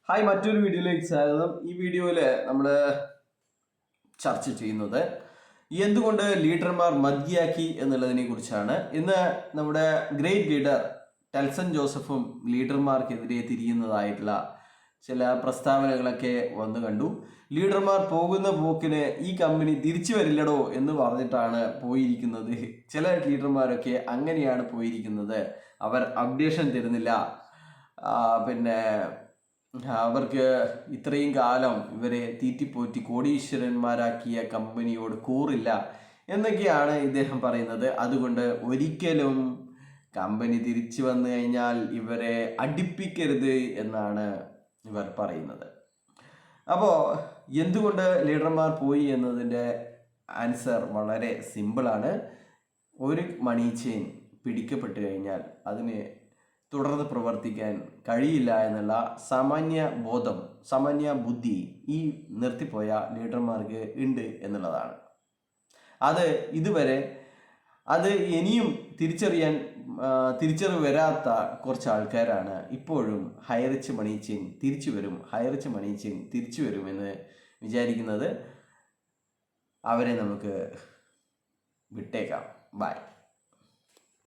Hi, മറ്റൊരു വീഡിയോയിലേക്ക് സ്വാഗതം. ഈ വീഡിയോയിൽ നമ്മൾ ചർച്ച ചെയ്യുന്നത് എന്തുകൊണ്ട് ലീഡർമാർ മതിയാക്കി എന്നുള്ളതിനെ കുറിച്ചാണ്. ഇന്ന് നമ്മുടെ ഗ്രേറ്റ് ലീഡർ ടെൽസൺ ജോസഫും ലീഡർമാർക്കെതിരെ തിരിയുന്നതായിട്ടുള്ള ചില പ്രസ്താവനകളൊക്കെ വന്നു കണ്ടു. ലീഡർമാർ പോകുന്ന പോക്കിന് ഈ കമ്പനി തിരിച്ചു വരില്ലടോ എന്ന് പറഞ്ഞിട്ടാണ് പോയിരിക്കുന്നത്. ചില ലീഡർമാരൊക്കെ അങ്ങനെയാണ് പോയിരിക്കുന്നത്. അവർ അപ്ഡേഷൻ തരുന്നില്ല. പിന്നെ അവർക്ക് ഇത്രയും കാലം ഇവരെ തീറ്റിപ്പോറ്റി കോടീശ്വരന്മാരാക്കിയ കമ്പനിയോട് കൂറില്ല എന്നൊക്കെയാണ് ഇദ്ദേഹം പറയുന്നത്. അതുകൊണ്ട് ഒരിക്കലും കമ്പനി തിരിച്ചു വന്നു കഴിഞ്ഞാൽ ഇവരെ അടുപ്പിക്കരുത് എന്നാണ് ഇവർ പറയുന്നത്. അപ്പോൾ എന്തുകൊണ്ട് ലീഡർമാർ പോയി എന്നതിൻ്റെ ആൻസർ വളരെ സിമ്പിളാണ്. ഒരു മണി ചെയിൻ പിടിക്കപ്പെട്ട് കഴിഞ്ഞാൽ അതിന് തുടർന്ന് പ്രവർത്തിക്കാൻ കഴിയില്ല എന്നുള്ള സാമാന്യ ബുദ്ധി ഈ നിർത്തിപ്പോയ ലീഡർമാർക്ക് ഉണ്ട് എന്നുള്ളതാണ്. അത് ഇനിയും തിരിച്ചറിവ് വരാത്ത കുറച്ച് ആൾക്കാരാണ് ഇപ്പോഴും ഹൈറിച്ച് മണി ചെയിൻ തിരിച്ചു വരും എന്ന് വിചാരിക്കുന്നത്. അവരെ നമുക്ക് വിട്ടേക്കാം. ബൈ.